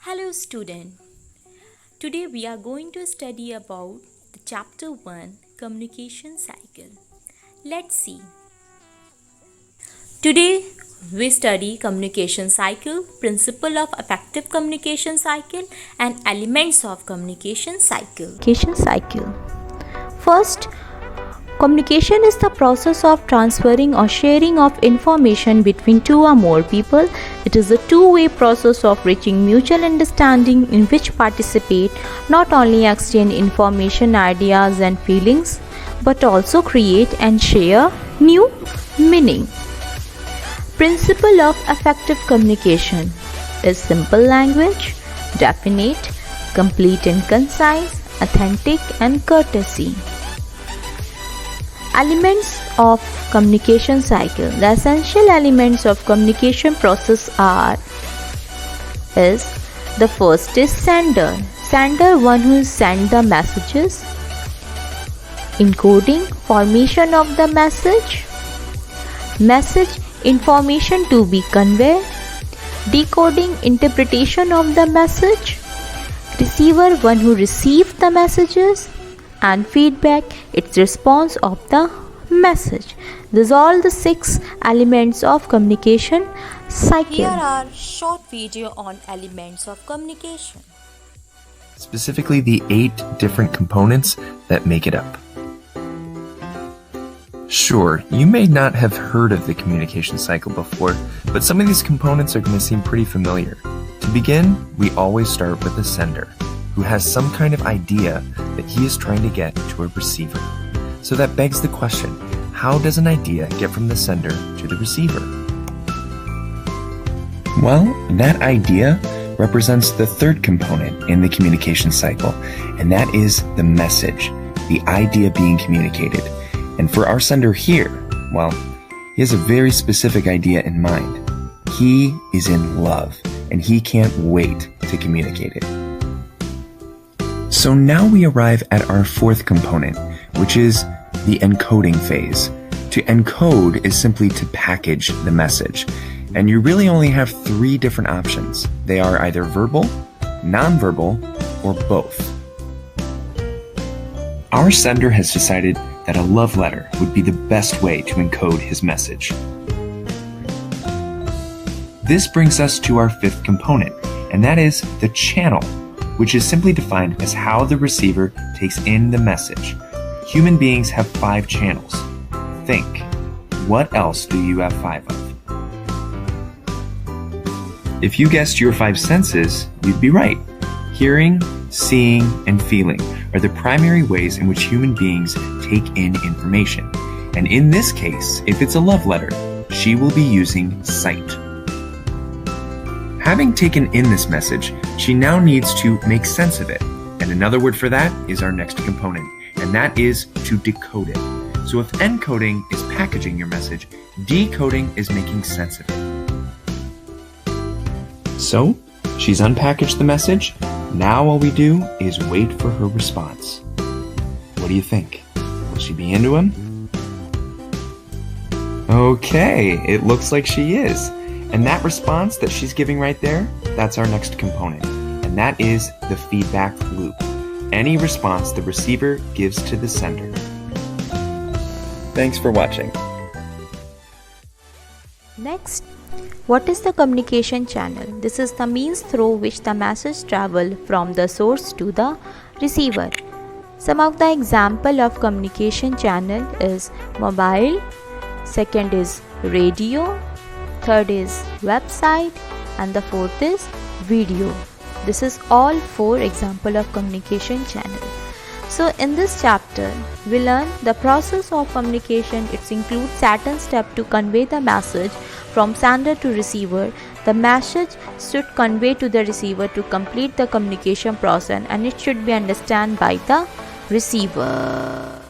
Hello student. Today we are going to study about the chapter 1 communication cycle. Let's see. Today we study communication cycle, principle of effective communication cycle and elements of communication cycle. First, communication is the process of transferring or sharing of information between two or more people. It is a two-way process of reaching mutual understanding in which participate not only exchange information, ideas and feelings, but also create and share new meaning. Principle of effective communication is simple language, definite, complete and concise, authentic and courtesy. Elements of communication cycle. The essential elements of communication process is the first is sender. Sender, one who sends the messages. Encoding, formation of the message. Message, information to be conveyed. Decoding, interpretation of the message. Receiver, one who receives the messages. And feedback, its response of the message. These are all the 6 elements of communication cycle. Here are short video on elements of communication. Specifically the 8 different components that make it up. Sure, you may not have heard of the communication cycle before, but some of these components are going to seem pretty familiar. To begin, we always start with the sender, who has some kind of idea that he is trying to get to a receiver. So that begs the question, how does an idea get from the sender to the receiver? Well, that idea represents the third component in the communication cycle, and that is the message, the idea being communicated. And for our sender here, well, he has a very specific idea in mind. He is in love, and he can't wait to communicate it. So now we arrive at our fourth component, which is the encoding phase. To encode is simply to package the message, and you really only have 3 different options. They are either verbal, nonverbal, or both. Our sender has decided that a love letter would be the best way to encode his message. This brings us to our 5th component, and that is the channel, which is simply defined as how the receiver takes in the message. Human beings have 5 channels. Think, what else do you have 5 of? If you guessed your 5 senses, you'd be right. Hearing, seeing, and feeling are the primary ways in which human beings take in information. And in this case, if it's a love letter, she will be using sight. Having taken in this message, she now needs to make sense of it. And another word for that is our next component, and that is to decode it. So if encoding is packaging your message, decoding is making sense of it. So, she's unpackaged the message. Now all we do is wait for her response. What do you think? Will she be into him? Okay, it looks like she is. And that response that she's giving right there, that's our next component. And that is the feedback loop. Any response the receiver gives to the sender. Thanks for watching. Next, what is the communication channel? This is the means through which the message travels from the source to the receiver. Some of the example of communication channel is mobile, second is radio, third is website, and the 4th is video. This is all 4 example of communication channel. So in this chapter, we learn the process of communication. It includes certain steps to convey the message from sender to receiver. The message should convey to the receiver to complete the communication process, and it should be understood by the receiver.